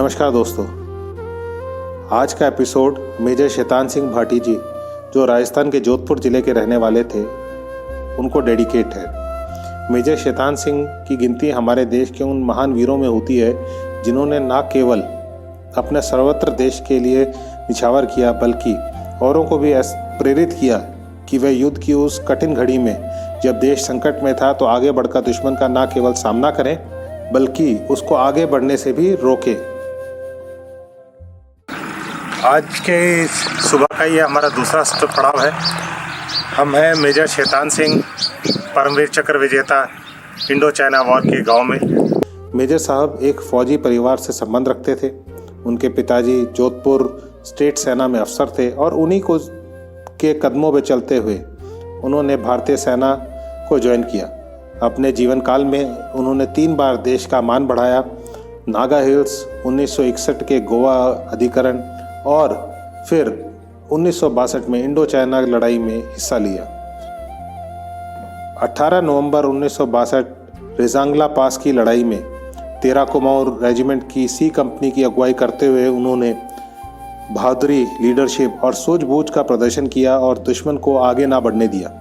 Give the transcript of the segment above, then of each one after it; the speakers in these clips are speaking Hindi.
नमस्कार दोस्तों, आज का एपिसोड मेजर शैतान सिंह भाटी जी, जो राजस्थान के जोधपुर जिले के रहने वाले थे, उनको डेडिकेट है। मेजर शैतान सिंह की गिनती हमारे देश के उन महान वीरों में होती है जिन्होंने न केवल अपने सर्वत्र देश के लिए निछावर किया बल्कि औरों को भी प्रेरित किया कि वे युद्ध की उस कठिन घड़ी में जब देश संकट में था तो आगे बढ़कर दुश्मन का न केवल सामना करें बल्कि उसको आगे बढ़ने से भी रोके। आज के सुबह का ये हमारा दूसरा पड़ाव है। हम हैं मेजर शैतान सिंह परमवीर चक्र विजेता इंडो चाइना वॉर के गांव में। मेजर साहब एक फौजी परिवार से संबंध रखते थे। उनके पिताजी जोधपुर स्टेट सेना में अफसर थे और उन्हीं को के कदमों पे चलते हुए उन्होंने भारतीय सेना को ज्वाइन किया। अपने जीवन काल में उन्होंने 3 बार देश का मान बढ़ाया। नागा हिल्स, 1961 के गोवा अधिकरण और फिर 1962 में इंडो चाइना लड़ाई में हिस्सा लिया। 18 नवंबर 1962 रेजांगला पास की लड़ाई में 13 कुमाऊं रेजिमेंट की सी कंपनी की अगुवाई करते हुए उन्होंने बहादुरी, लीडरशिप और सूझबूझ का प्रदर्शन किया और दुश्मन को आगे ना बढ़ने दिया।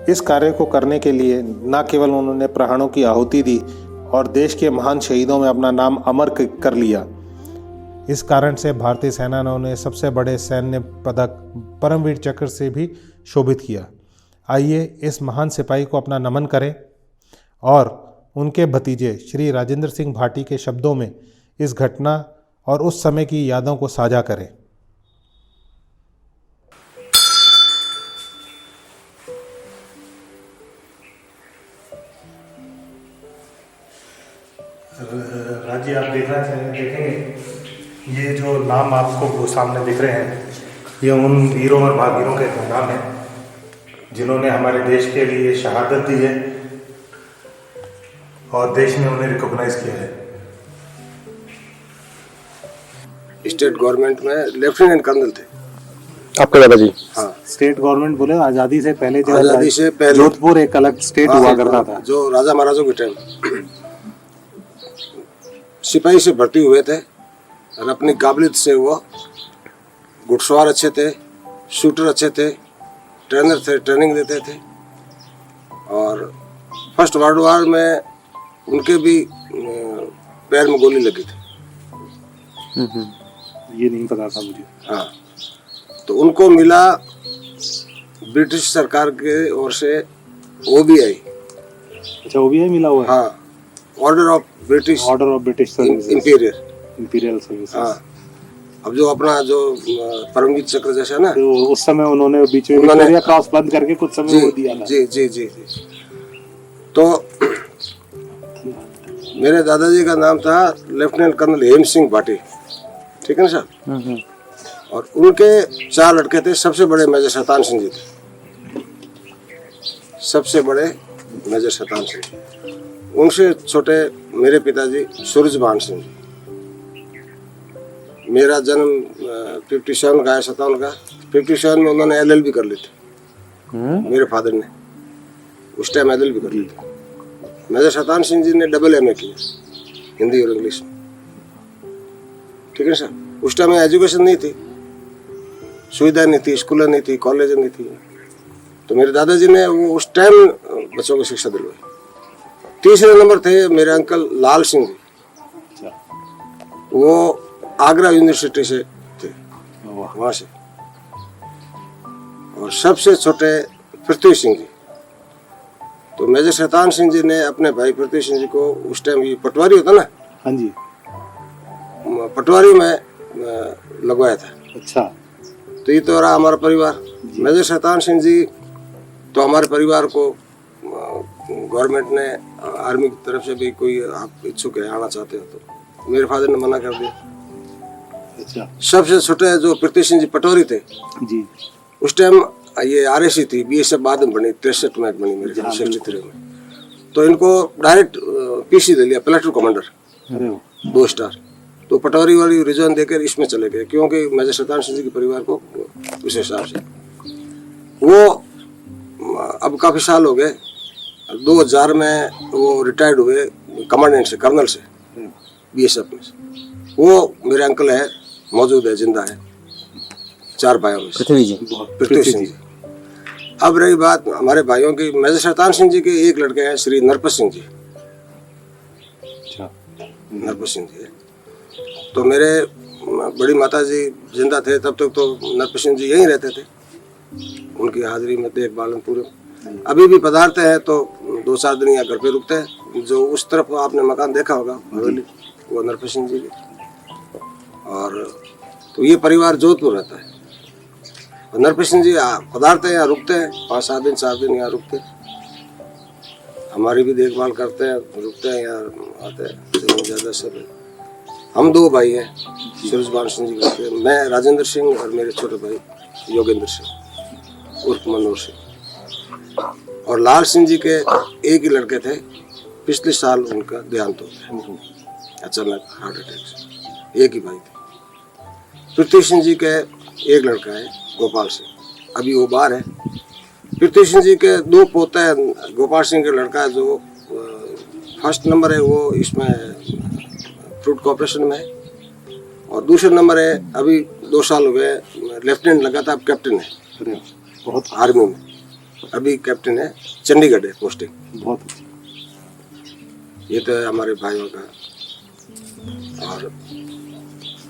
इस कार्य को करने के लिए न केवल उन्होंने प्राणों की आहुति दी और देश के महान शहीदों में अपना नाम अमर कर लिया। इस कारण से भारतीय सेना ने उन्हें सबसे बड़े सैन्य पदक परमवीर चक्र से भी शोभित किया। आइए इस महान सिपाही को अपना नमन करें और उनके भतीजे श्री राजेंद्र सिंह भाटी के शब्दों में इस घटना और उस समय की यादों को साझा करें। राजी, आप देखेंगे ये जो नाम आपको सामने दिख रहे हैं, ये उन वीरों और महावीरों के नाम हैं जिन्होंने हमारे देश के लिए शहादत दी है और देश ने उन्हें रिकॉग्नाइज किया है। स्टेट गवर्नमेंट में लेफ्टिनेंट कर्नल थे आपके दादाजी? हाँ, स्टेट गवर्नमेंट बोले आज़ादी से पहले जब जोधपुर एक अलग स्टेट हुआ करता था, जो राजा महाराजों के टाइम सिपाही से भर्ती हुए थे और अपनी काबिलियत से वो घुड़सवार अच्छे थे, शूटर अच्छे थे, ट्रेनर थे, ट्रेनिंग देते थे। और फर्स्ट वर्ल्ड वॉर में उनके भी पैर में गोली लगी थी। ये नहीं पता था मुझे। हाँ, तो उनको मिला ब्रिटिश सरकार के ओर से OBI। अच्छा, OBI मिला हुआ है? हाँ, order of British services, imperial services. हाँ, अब जो अपना जो परमवीर चक्र जैसा ना, तो उस समय उन्होंने बीच में विक्टोरिया क्रॉस बंद करके कुछ समय वो दिया था। जी जी जी जी। तो मेरे दादाजी का नाम था लेफ्टिनेंट कर्नल हेम सिंह भाटी, ठीक है ना साहब? और उनके 4 लड़के थे। सबसे बड़े मेजर शैतान सिंह जी थे, सबसे बड़े मेजर शैतान सिंह। उनसे छोटे मेरे पिताजी सूरजभान सिंह जी। मेरा जन्म 57 का है, 57 का। 57 में उन्होंने LLB कर ली थी, मेरे फादर ने उस टाइम LLB कर ली थी। मेजर शैतान सिंह जी ने MA किया, हिंदी और इंग्लिश में, ठीक है सर? उस टाइम में एजुकेशन नहीं थी, सुविधा नहीं थी, स्कूल नहीं थी, कॉलेज नहीं थी। तो मेरे दादाजी ने वो उस टाइम बच्चों को शिक्षा दिलवाई। तीसरे नंबर थे मेरे अंकल लाल सिंह जी, वो आगरा यूनिवर्सिटी से थे, वहाँ से। और सबसे छोटे पृथ्वी सिंह जी। तो मेजर शैतान सिंह जी ने अपने भाई पृथ्वी सिंह जी को उस टाइम ये पटवारी होता ना, हाँ जी, पटवारी में लगवाया था। अच्छा, तो ये तो रहा हमारा परिवार। मेजर शैतान सिंह जी तो हमारे परिवार को गवर्नमेंट ने आर्मी की तरफ से भी कोई आप इच्छुक है, आना चाहते हो, तो मेरे फादर ने मना कर दिया। अच्छा, सबसे छोटे जो पृथ्वी सिंह जी पटवारी थे जी, उस टाइम ये RSC थी, BSF बाद में बनी, 63 में बनी मेरे 63 में। तो इनको डायरेक्ट PC दे लिया, प्लेटून कमांडर, 2 स्टार। तो पटवारी वाली रिजॉइन देकर इसमें चले गए, क्योंकि मेजर शैतान सिंह जी के परिवार को उस हिसाब से वो अब काफ़ी साल हो गए। 2000 में वो रिटायर्ड हुए कमांडेंट से, कर्नल से, BSF में। वो मेरे अंकल है, मौजूद है, जिंदा है, 4 भाइयों में से। पृथ्वी सिंह जी। अब रही बात हमारे भाइयों की, मेजर शैतान सिंह जी के एक लड़के हैं श्री नरपत सिंह जी। नरपत सिंह जी है। तो मेरे बड़ी माता जी जिंदा थे तब तक तो नरपत सिंह जी यहीं रहते थे, उनकी हाजिरी में देखभाल में पूरे। अभी भी पधारते हैं तो 2-4 दिन यहाँ घर पे रुकते हैं। जो उस तरफ आपने मकान देखा होगा हवेली, वो नरपत सिंह जी की। और तो ये परिवार जोधपुर रहता है। और नरपत सिंह जी पधारते हैं, यहाँ रुकते हैं 5-7 दिन 4 दिन यहाँ रुकते हैं, हमारी भी देखभाल करते हैं, रुकते हैं यहाँ आते हैं। ज़्यादा सब हम 2 भाई हैं, सूरजबान सिंह जी करते, मैं राजेंद्र सिंह और मेरे छोटे भाई योगेंद्र सिंह उर्फ मनोहर सिंह। और लाल सिंह जी के एक ही लड़के थे, पिछले साल उनका देहांत हो गया अचानक हार्ट अटैक से, एक ही भाई थे। पृथ्वी सिंह जी के एक लड़का है गोपाल सिंह, अभी वो बाहर है। पृथ्वी सिंह जी के 2 पोते हैं, गोपाल सिंह के लड़का जो फर्स्ट नंबर है वो इसमें फ्रूट कॉर्पोरेशन में है, और दूसरे नंबर है अभी 2 साल हो गए लेफ्टिनेंट लगा था, अब कैप्टन है बहुत आर्मी में, अभी कैप्टन है, चंडीगढ़ है पोस्टिंग। बहुत ये तो है हमारे भाइयों का। और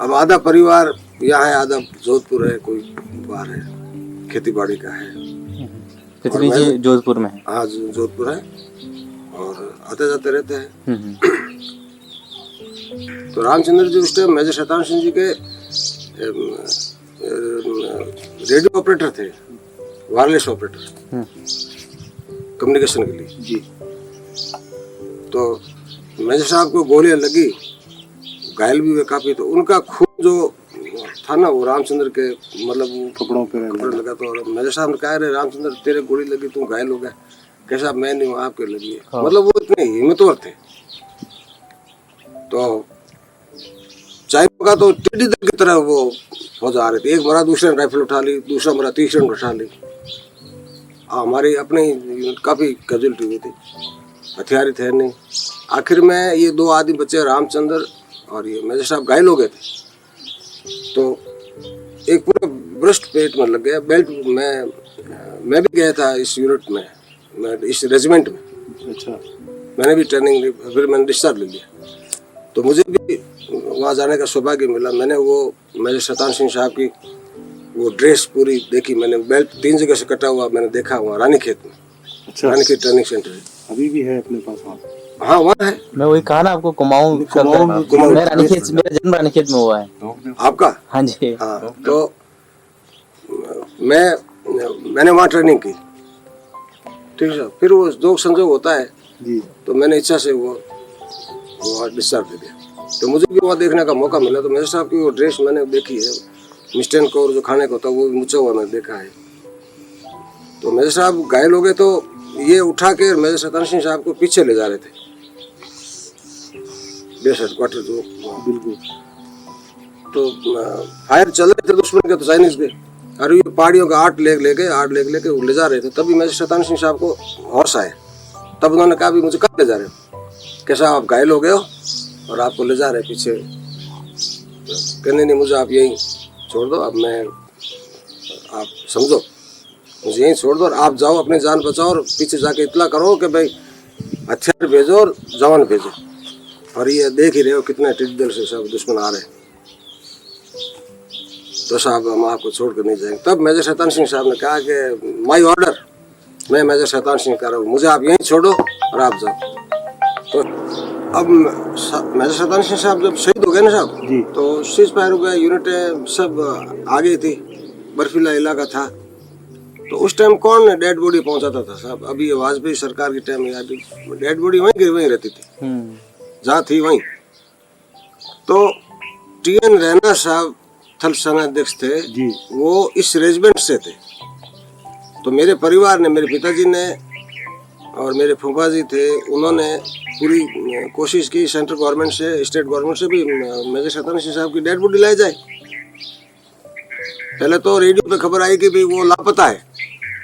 अब आधा परिवार यहाँ है, आधा जोधपुर है, कोई बाहर है, खेती बाड़ी का है। पृथ्वी जी जोधपुर में है? हाँ जोधपुर है, और आते जाते रहते हैं। तो रामचंद्र जी उस टाइम मेजर शैतान सिंह जी के रेडियो ऑपरेटर थे, वायरलेस ऑपरेटर कम्युनिकेशन के लिए जी। तो मेजर साहब को गोलियां लगी, घायल भी हुए काफी। तो उनका खून जो था ना वो रामचंद्र के मतलब कपड़ों पे लगा। तो मेजर साहब ने कहा, अरे रामचंद्र तेरे गोली लगी, तुम घायल हो गया। कैसा, मैं नहीं हूँ, आपके लगी है। हाँ। मतलब वो इतने हिम्मतवर थे। तो चाइना का तो टिड्डी दल की तरह वो फौज आ रहे थे, एक मरा दूसरे ने राइफल उठा ली, दूसरा मरा तीसरे ने उठा ली। हमारी अपनी काफी कैजुअलिटी हुई थी, हथियार थे नहीं। आखिर में ये 2 आदमी बचे, रामचंद्र और ये मेजर साहब घायल हो गए थे। तो एक पूरा ब्रस्ट पेट में लग गया बेल्ट। मैं भी गया था इस यूनिट में, मैं इस रेजिमेंट में। अच्छा। मैंने भी ट्रेनिंग ली, फिर मैंने डिस्चार्ज ले लिया। तो मुझे भी वहाँ जाने का सौभाग्य मिला। मैंने वो मेजर शैतान सिंह साहब की वो ड्रेस पूरी देखी मैंने, बेल्ट 3 जगह से कटा हुआ मैंने देखा वहाँ रानीखेत में। अच्छा। रानीखेत ट्रेनिंग सेंटर है, अभी भी है अपने पास वहाँ। हाँ वहाँ है। मैं वही कहा ना आपको, कुमाऊं मेरा रानीखेत, मेरा जन्म रानीखेत में हुआ है। आपका? हाँ जी। हाँ। तो मैंने वहाँ ट्रेनिंग की, ठीक है। फिर वो जो संजोग होता है जी, तो मैंने इच्छा से वो डिस्चार्ज दे दिया। तो मुझे भी वहाँ देखने का मौका मिला। तो मेजर साहब की वो ड्रेस मैंने देखी है, मिस्टेन को जो खाने का होता है वो मुझे हुआ मैंने देखा है। तो मेजर साहब घायल हो गए, तो ये उठा के मेजर शैतान सिंह साहब को पीछे ले जा रहे थे, बेस हेडक्वार्टर जो बिल्कुल। तो फायर चल रहे थे दुश्मन के, तो चाइनीज के, और ये पहाड़ियों का 8 लेग लेके ले जा रहे थे। तभी मेजर शैतान सिंह साहब को होश आए। तब उन्होंने कहा, भी मुझे कहाँ ले जा रहे हो? कैसा, आप घायल हो गए हो और आपको ले जा रहे पीछे। कहने नहीं, मुझे आप यहीं छोड़ दो, अब मैं, आप समझो, मुझे यहीं छोड़ दो और आप जाओ, अपनी जान बचाओ और पीछे जाके इतला करो कि भाई हथियार भेजो और जवान भेजो। और ये देख ही रहे हो कितने टिड्डी दल से सब दुश्मन आ रहे हैं, तो साहब हम आपको छोड़ कर नहीं जाएंगे। तब मेजर शैतान सिंह साहब ने कहा कि माई ऑर्डर, मैं मेजर शैतान सिंह कह रहा हूँ, मुझे आप यहीं छोड़ो और आप जाओ। तो अब मेजर शैतान सिंह साहब जब शहीद हो गए ना साहब जी, तो सीज फायर हो गया, यूनिटें सब आ गई थी, बर्फीला इलाका था। तो उस टाइम कौन डेड बॉडी पहुंचाता था साहब? अभी वाजपेयी सरकार के टाइम में डेड बॉडी वहीं रहती थी, जहाँ थी वहीं। तो TN रैना साहब थल सेनाध्यक्ष थे जी, वो इस रेजिमेंट से थे। तो मेरे परिवार ने, मेरे पिताजी ने और मेरे फूफा जी थे, उन्होंने पूरी कोशिश की सेंट्रल गवर्नमेंट से, स्टेट गवर्नमेंट से भी मेजर शैतान सिंह साहब की डेड बॉडी लाई जाए। पहले तो रेडियो पे खबर आई कि भाई वो लापता है,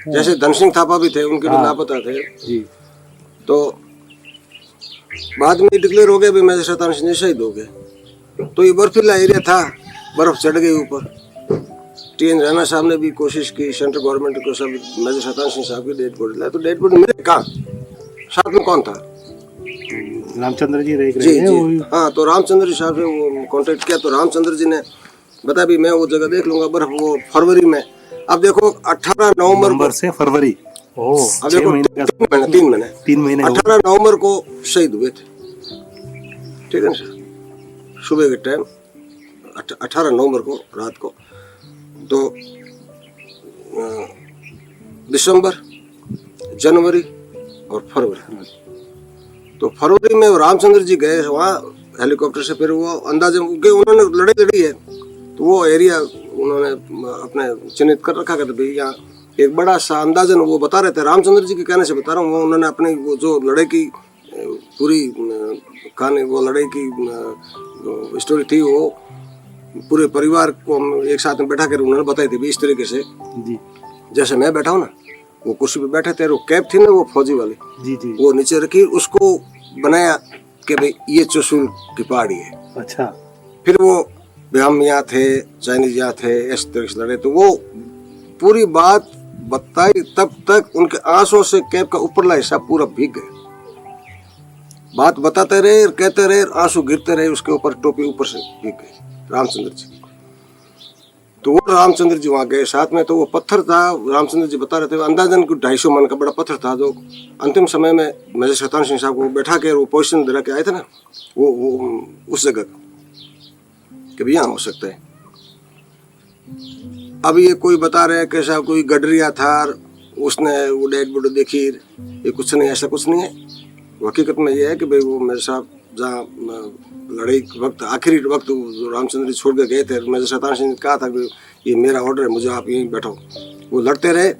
जैसे धन सिंह थापा भी थे, उनके भी लापता थे जी। तो बाद में डिक्लेयर हो गया भी मेजर शैतान सिंह शहीद हो गए। तो ये बर्फीला एरिया था, बर्फ चढ़ गई ऊपर। टीएन राणा साहब ने भी कोशिश की, सेंट्रल गवर्नमेंट को, सब मेजर शतान सिंह साहब की डेड बॉडी लाए, तो डेड बॉडी मिले कहाँ? साथ में कौन था? रामचंद्र जी देख जी जी हाँ, तो रामचंद्र जी साहब से वो कांटेक्ट किया, तो रामचंद्र जी ने बताया भी मैं वो जगह देख लूंगा, बर्फ वो फरवरी में। अब देखो 18 नवंबर से फरवरी, अब देखो 3 महीने 18 नवंबर को शहीद हुए थे, ठीक है ना सर, सुबह के टाइम 18 नवंबर को रात को। तो दिसंबर, जनवरी और फरवरी, तो फरवरी में रामचंद्र जी गए वहाँ हेलीकॉप्टर से, फिर वो अंदाजे क्योंकि उन्होंने लड़ाई लड़ी है तो वो एरिया उन्होंने अपने चिन्हित कर रखा था भाई यहाँ एक बड़ा सा अंदाजन, वो बता रहे थे, रामचंद्र जी के कहने से बता रहा हूँ, वो उन्होंने अपने वो जो लड़ाई की पूरी कहानी, वो लड़ाई की स्टोरी थी, वो पूरे परिवार को एक साथ में बैठा कर उन्होंने बताई थी भी इस तरीके से जी। जैसे मैं बैठा हूँ ना, वो कुर्सी पे बैठे थे, वो कैप थी ना वो फौजी वाली जी जी, वो नीचे रखी, उसको बनाया कि भाई ये चुशुल की पहाड़ी है। अच्छा, फिर वो हम यहाँ थे, चाइनीज यहाँ थे, इस तरह से लड़े, तो वो पूरी बात बताई, तब तक उनके आंसुओं से कैप का ऊपरला हिस्सा पूरा भीग गया। बात बताते रहे, कहते रहे, आंसू गिरते रहे उसके ऊपर, टोपी ऊपर से भीग गई रामचंद्र जी। तो वो रामचंद्र जी वहाँ गए साथ में, तो वो पत्थर था, रामचंद्र जी बता रहे थे, अंदाजन कुछ 250 मन का बड़ा पत्थर था, जो अंतिम समय में मेजर शतान सिंह साहब को बैठा के वो पोजीशन दिला के आए थे ना, वो उस जगह कि भी यहाँ हो सकता है। अब ये कोई बता रहे हैं कैसा कोई गडरिया था, उसने वो डेड बॉडी देखी, ये कुछ नहीं, ऐसा कुछ नहीं है। हकीकत में ये है कि भाई वो मेरे साहब जहाँ लड़ाई वक्त, आखिरी वक्त जो रामचंद्र जी छोड़ के गए थे, मेजर शतान सिंह ने कहा था कि ये मेरा ऑर्डर है, मुझे आप यहीं बैठो। वो लड़ते रहे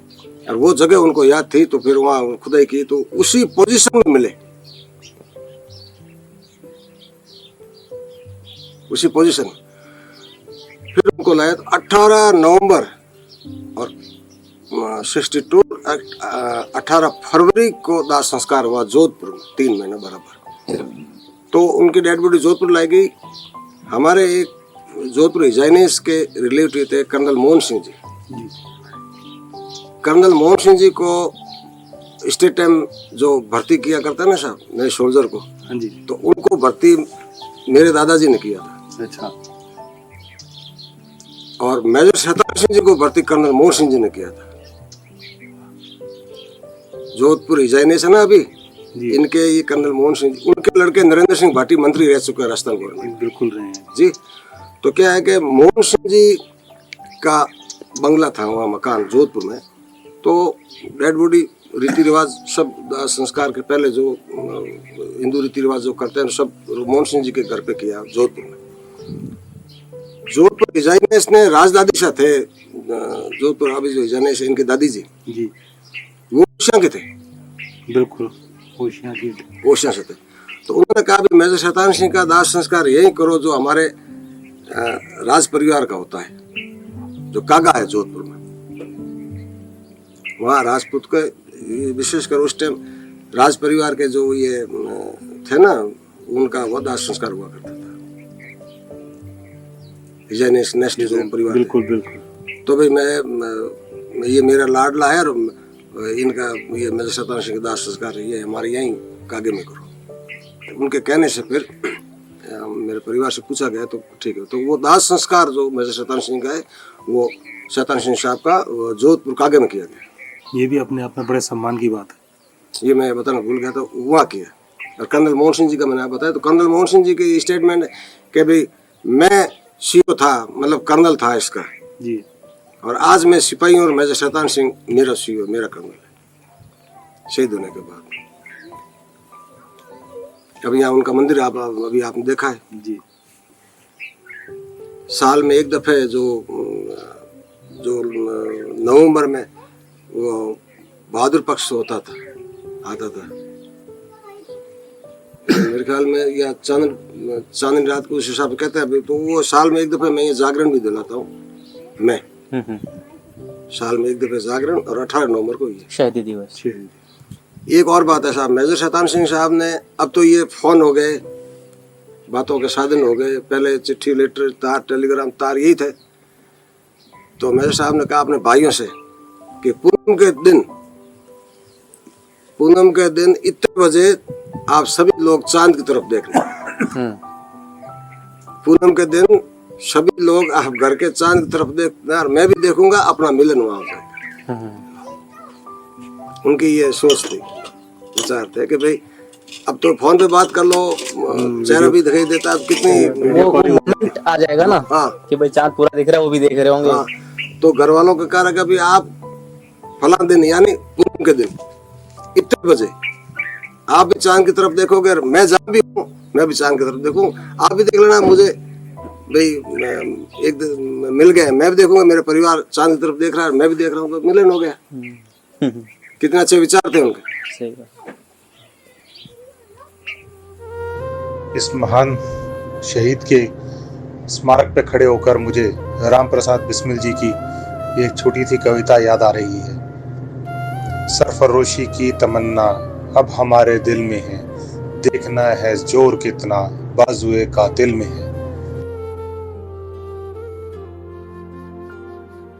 और वो जगह उनको याद थी, तो फिर वहाँ खुदाई की, तो उसी पोजीशन में मिले, उसी पोजीशन। फिर उनको लाया 18 नवंबर और 62 18 फरवरी को दाह संस्कार हुआ जोधपुर में, 3 महीना बराबर। तो उनकी डेड बॉडी जोधपुर लाई गई। हमारे एक जोधपुर हिजाइनेस के रिलेटिव थे कर्नल मोहन सिंह जी। कर्नल मोहन सिंह जी को स्टेट टाइम जो भर्ती किया करता है ना साहब नए सोल्जर को, हाँ जी, तो उनको भर्ती मेरे दादाजी ने किया था। अच्छा। और मेजर शतान सिंह जी को भर्ती कर्नल मोहन सिंह जी ने किया था। जोधपुर हिजाइनेस है ना अभी, इनके ये कर्नल मोहन सिंह जी, उनके लड़के नरेंद्र सिंह भाटी मंत्री रह चुके हैं राजस्थान गवर्नमेंट, बिल्कुल रहे हैं जी। तो क्या है कि मोहन सिंह जी का बंगला था वहाँ मकान जोधपुर में, तो डेड बॉडी रीति रिवाज सब संस्कार के पहले जो हिंदू रीति रिवाज जो करते हैं सब मोहन सिंह जी के घर पे किया जोधपुर में। जोधपुर हिजाइनेस ने राजदादी से थे, जोधपुर अभी जो हिजाइनेस इनके दादी जी वो ओशिया के थे, बिल्कुल ओशिया से थे। तो उन्होंने कहा भी मेजर शतान सिंह का दाह संस्कार यही करो जो हमारे राज परिवार का होता है, जो कागा है जोधपुर में। वहाँ राजपूत के विशेषकर उस टाइम राज परिवार के जो ये थे ना, उनका वो दाह संस्कार हुआ करता था, हिजाइनेस नेशनल जो परिवार। बिल्कुल बिल्कुल। तो भाई मैं ये मेरा लाडला है और इनका ये मेजर शतान सिंह का दाह संस्कार ये हमारे यहीं कागे में करो। उनके कहने से फिर मेरे परिवार से पूछा गया तो ठीक है। तो वो दाह संस्कार जो मेजर शतान सिंह का है वो शतान सिंह साहब का जोधपुर कागे में किया गया। ये भी अपने आप में बड़े सम्मान की बात है। ये मैं बताना भूल गया, तो वहाँ किया। और कर्नल मोहन सिंह जी का मैंने बताया, तो कर्नल मोहन सिंह जी की स्टेटमेंट है कि भाई मैं सीओ था, मतलब कर्नल था इसका जी, और आज मैं सिपाही और मेजर शतान सिंह मेरा सीओ, मेरा कर्नल है शहीद होने के बाद। अभी यहाँ उनका मंदिर अभी आपने देखा है जी। साल में एक दफे जो नवंबर में वो बहादुर पक्ष होता था, आता था मेरे ख्याल में, या चांदनी रात को उस हिसाब से कहते हैं। तो वो साल में एक दफे मैं ये जागरण भी दिलाता हूँ मैं, साल में एक दफे जागरण, और 18 नवंबर को ये शहीदी दिवस। एक और बात है साहब, मेजर शतान सिंह साहब ने, अब तो ये फोन हो गए, बातों के साधन हो गए। पहले चिट्ठी, लेटर, तार, टेलीग्राम, तार यही थे। तो मेजर साहब ने कहा अपने भाइयों से कि पूनम के दिन इतने बजे आप सभी लोग चांद की तरफ देखना। पूनम के दिन सभी लोग आप घर के चांद की तरफ देखना और मैं भी देखूंगा, अपना मिलन वहां हो जाएगा। उनकी ये सोच थी, विचार थे कि भाई अब तो फोन पे बात कर लो, चेहरा भी दिखाई देता है, कितनी वो मोमेंट आ जाएगा ना। हाँ कि भाई चांद पूरा दिख रहा है, वो भी देख रहे होंगे। हाँ, तो घर वालों का कहा कि भाई आप फला दिन यानी पूनम के दिन इतने बजे आप भी चांद की तरफ देखोगे, और मैं जहाँ भी हूँ मैं भी चांद की तरफ देखूँ, आप भी देख लेना। मुझे भाई एक दिन मिल गए, मैं भी देखूंगा, मेरे परिवार चांद की तरफ देख रहा है, मैं भी देख रहा हूँ, तो मिलन हो गया। कितने अच्छे विचार थे उनके। सही बात। इस महान शहीद के स्मारक पे खड़े होकर मुझे राम प्रसाद बिस्मिल जी की एक छोटी सी कविता याद आ रही है। सरफरोशी की तमन्ना अब हमारे दिल में है, देखना है जोर कितना बाजुए कातिल में है।